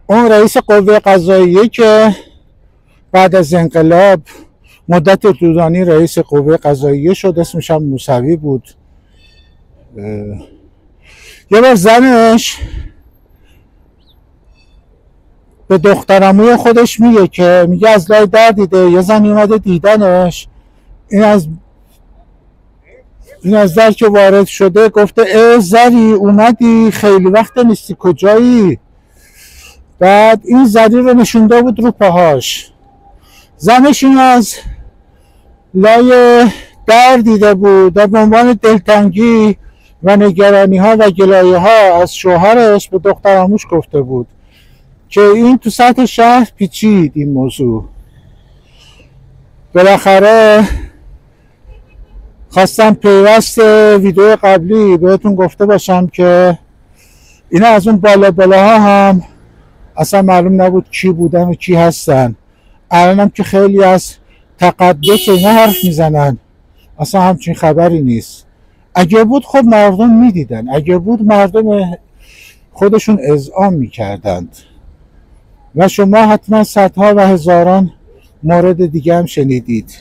اون رئیس قوه قضاییه که بعد از انقلاب مدت طولانی رئیس قوه قضاییه شد، اسمش هم موسوی بود. یه بار زنش به دخترعموی خودش میگه از لای در دیده یه زنی اومده دیدنش، این از در که وارد شده گفته ای زری اومدی، خیلی وقت نیستی، کجایی؟ بعد این زری رو نشونده بود رو پاهاش. زنش این از لای در دیده بود و به عنوان دلتنگی و نگرانی ها و گلایه ها از شوهرش به دخترعموش گفته بود که این تو سطح شهر پیچید این موضوع. بالاخره خواستم پیوست ویدیو قبلی بهتون گفته باشم که اینا از اون بالاها هم اصلا معلوم نبود کی بودن و کی هستن. الانم که خیلی از تقدس اینا حرف میزنن، اصلا همچین خبری نیست. اگه بود خود مردم میدیدن، اگه بود مردم خودشون اذعان میکردند و شما حتما صدها و هزاران مورد دیگه هم شنیدید.